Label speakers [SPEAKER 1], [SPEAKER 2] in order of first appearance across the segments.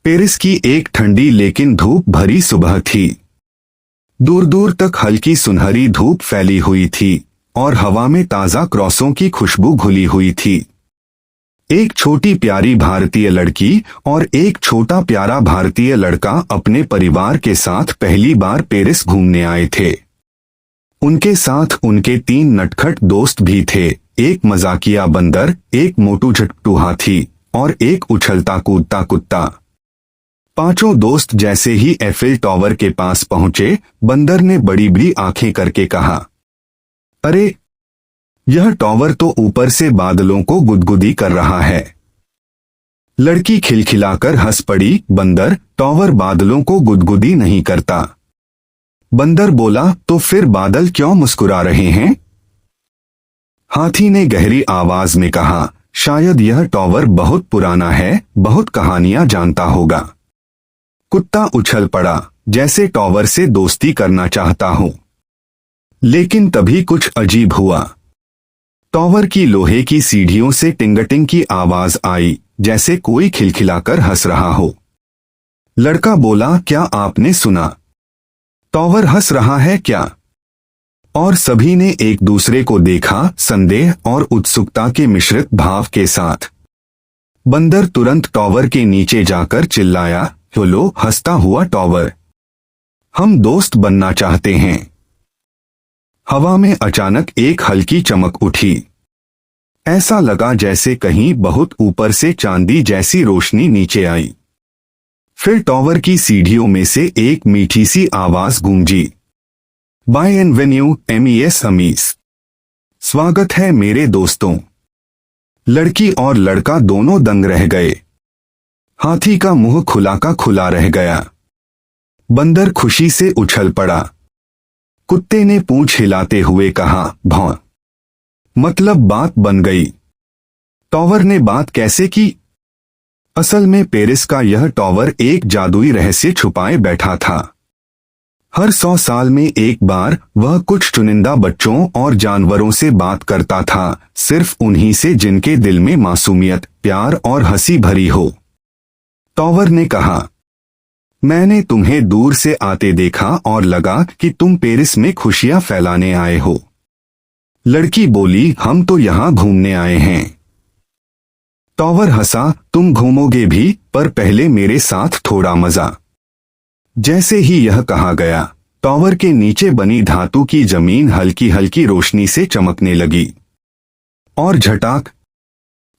[SPEAKER 1] Paris की एक ठंडी लेकिन धूप भरी सुबह थी। दूर दूर तक हल्की सुनहरी धूप फैली हुई थी और हवा में ताजा क्रॉसों की खुशबू घुली हुई थी। एक छोटी प्यारी भारतीय लड़की और एक छोटा प्यारा भारतीय लड़का अपने परिवार के साथ पहली बार पेरिस घूमने आए थे। उनके साथ उनके 3 नटखट दोस्त भी थे, एक मजाकिया बंदर, एक मोटू झटपटू हाथी और एक उछलता कूदता कुत्ता। पांचों दोस्त जैसे ही एफिल टावर के पास पहुंचे, बंदर ने बड़ी बड़ी आंखें करके कहा, अरे यह टावर तो ऊपर से बादलों को गुदगुदी कर रहा है। लड़की खिलखिलाकर हंस पड़ी, बंदर, टावर बादलों को गुदगुदी नहीं करता। बंदर बोला, तो फिर बादल क्यों मुस्कुरा रहे हैं? हाथी ने गहरी आवाज में कहा, शायद यह टावर बहुत पुराना है, बहुत कहानियां जानता होगा। कुत्ता उछल पड़ा, जैसे टावर से दोस्ती करना चाहता हूं। लेकिन तभी कुछ अजीब हुआ। टावर की लोहे की सीढ़ियों से टिंगटिंग की आवाज आई, जैसे कोई खिलखिलाकर हंस रहा हो। लड़का बोला, क्या आपने सुना? टावर हंस रहा है क्या? और सभी ने एक दूसरे को देखा, संदेह और उत्सुकता के मिश्रित भाव के साथ। बंदर तुरंत टावर के नीचे जाकर चिल्लाया, लो हंसता हुआ टावर, हम दोस्त बनना चाहते हैं। हवा में अचानक एक हल्की चमक उठी। ऐसा लगा जैसे कहीं बहुत ऊपर से चांदी जैसी रोशनी नीचे आई। फिर टावर की सीढ़ियों में से एक मीठी सी आवाज गूंजी, बायनवेन्यू एमईएस अमीस, स्वागत है मेरे दोस्तों। लड़की और लड़का दोनों दंग रह गए। हाथी का मुंह खुला का खुला रह गया। बंदर खुशी से उछल पड़ा। कुत्ते ने पूंछ हिलाते हुए कहा, भौं, मतलब बात बन गई। टावर ने बात कैसे की? असल में पेरिस का यह टावर एक जादुई रहस्य छुपाए बैठा था। हर 100 साल में एक बार वह कुछ चुनिंदा बच्चों और जानवरों से बात करता था, सिर्फ उन्हीं से जिनके दिल में मासूमियत, प्यार और हंसी भरी हो। टावर ने कहा, मैंने तुम्हें दूर से आते देखा और लगा कि तुम पेरिस में खुशियां फैलाने आए हो। लड़की बोली, हम तो यहां घूमने आए हैं। टावर हंसा, तुम घूमोगे भी, पर पहले मेरे साथ थोड़ा मजा। जैसे ही यह कहा गया, टावर के नीचे बनी धातु की जमीन हल्की हल्की रोशनी से चमकने लगी। और झटाक,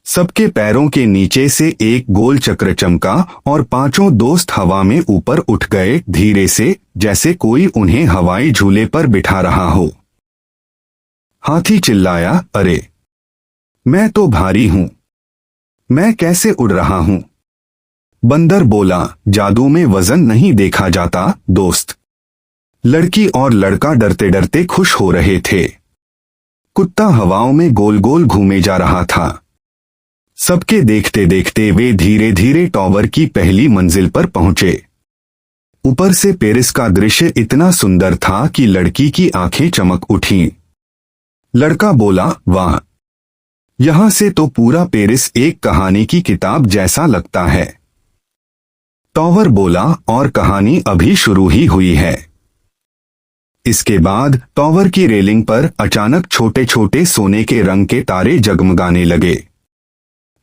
[SPEAKER 1] सबके पैरों के नीचे से एक गोल चक्र चमका और पांचों दोस्त हवा में ऊपर उठ गए, धीरे से, जैसे कोई उन्हें हवाई झूले पर बिठा रहा हो। हाथी चिल्लाया, अरे मैं तो भारी हूं, मैं कैसे उड़ रहा हूं? बंदर बोला, जादू में वजन नहीं देखा जाता दोस्त। लड़की और लड़का डरते डरते खुश हो रहे थे। कुत्ता हवाओं में गोल गोल घूमे जा रहा था। सबके देखते देखते वे धीरे धीरे टावर की पहली मंजिल पर पहुंचे। ऊपर से पेरिस का दृश्य इतना सुंदर था कि लड़की की आंखें चमक उठीं। लड़का बोला, वाह, यहां से तो पूरा पेरिस एक कहानी की किताब जैसा लगता है। टावर बोला, और कहानी अभी शुरू ही हुई है। इसके बाद टावर की रेलिंग पर अचानक छोटे छोटे सोने के रंग के तारे जगमगाने लगे।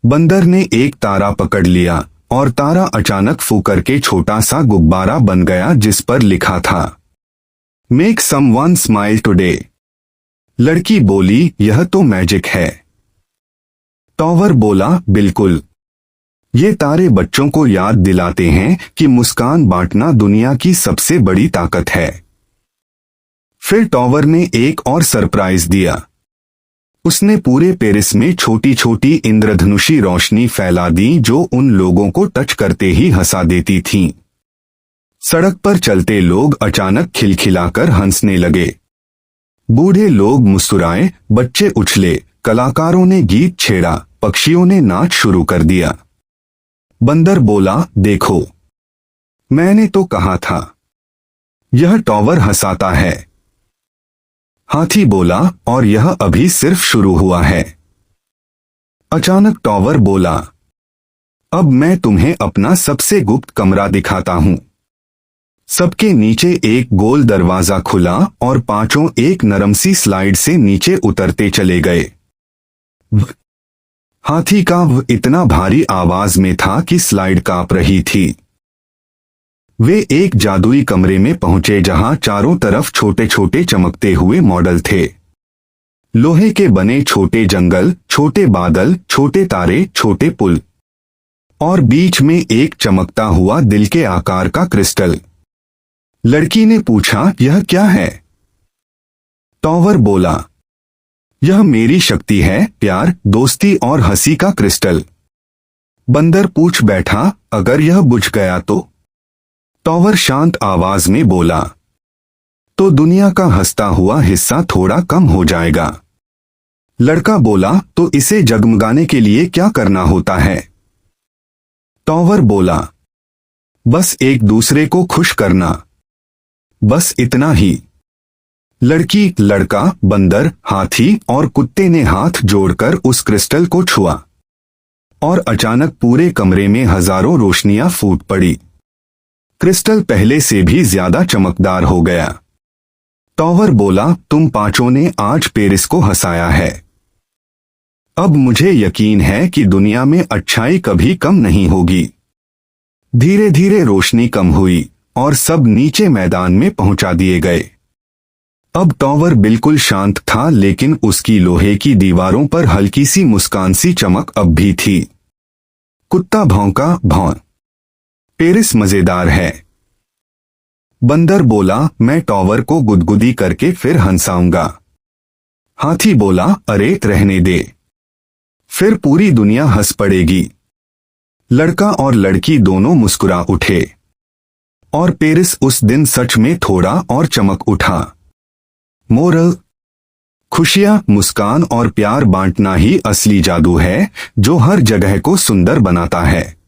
[SPEAKER 1] बंदर ने एक तारा पकड़ लिया और तारा अचानक फूंक करके छोटा सा गुब्बारा बन गया, जिस पर लिखा था, मेक समवन स्माइल टुडे। लड़की बोली, यह तो मैजिक है। टावर बोला, बिल्कुल, ये तारे बच्चों को याद दिलाते हैं कि मुस्कान बांटना दुनिया की सबसे बड़ी ताकत है। फिर टावर ने एक और सरप्राइज दिया। उसने पूरे पेरिस में छोटी छोटी इंद्रधनुषी रोशनी फैला दी, जो उन लोगों को टच करते ही हंसा देती थीं। सड़क पर चलते लोग अचानक खिलखिलाकर हंसने लगे। बूढ़े लोग मुस्कुराए, बच्चे उछले, कलाकारों ने गीत छेड़ा, पक्षियों ने नाच शुरू कर दिया। बंदर बोला, देखो, मैंने तो कहा था, यह टावर हंसाता है। हाथी बोला, और यह अभी सिर्फ शुरू हुआ है। अचानक टावर बोला, अब मैं तुम्हें अपना सबसे गुप्त कमरा दिखाता हूँ। सबके नीचे एक गोल दरवाजा खुला और पांचों एक नरम सी स्लाइड से नीचे उतरते चले गए। हाथी का इतना भारी आवाज में था कि स्लाइड कांप रही थी। वे एक जादुई कमरे में पहुंचे जहां चारों तरफ छोटे छोटे चमकते हुए मॉडल थे। लोहे के बने छोटे जंगल, छोटे बादल, छोटे तारे, छोटे पुल और बीच में एक चमकता हुआ दिल के आकार का क्रिस्टल। लड़की ने पूछा, यह क्या है? टॉवर बोला, यह मेरी शक्ति है, प्यार, दोस्ती और हंसी का क्रिस्टल। बंदर पूछ बैठा, अगर यह बुझ गया तो? टॉवर शांत आवाज में बोला, तो दुनिया का हंसता हुआ हिस्सा थोड़ा कम हो जाएगा। लड़का बोला, तो इसे जगमगाने के लिए क्या करना होता है? टॉवर बोला, बस एक दूसरे को खुश करना, बस इतना ही। लड़की, लड़का, बंदर, हाथी और कुत्ते ने हाथ जोड़कर उस क्रिस्टल को छुआ और अचानक पूरे कमरे में हजारों रोशनियां फूट पड़ी। क्रिस्टल पहले से भी ज्यादा चमकदार हो गया। टॉवर बोला, तुम पांचों ने आज पेरिस को हंसाया है। अब मुझे यकीन है कि दुनिया में अच्छाई कभी कम नहीं होगी। धीरे धीरे रोशनी कम हुई और सब नीचे मैदान में पहुंचा दिए गए। अब टॉवर बिल्कुल शांत था, लेकिन उसकी लोहे की दीवारों पर हल्की सी मुस्कान सी चमक अब भी थी। कुत्ता भौंका, भौं। पेरिस मजेदार है। बंदर बोला, मैं टॉवर को गुदगुदी करके फिर हंसाऊंगा। हाथी बोला, अरे रहने दे, फिर पूरी दुनिया हंस पड़ेगी। लड़का और लड़की दोनों मुस्कुरा उठे और पेरिस उस दिन सच में थोड़ा और चमक उठा। मोरल: खुशियां, मुस्कान और प्यार बांटना ही असली जादू है, जो हर जगह को सुंदर बनाता है।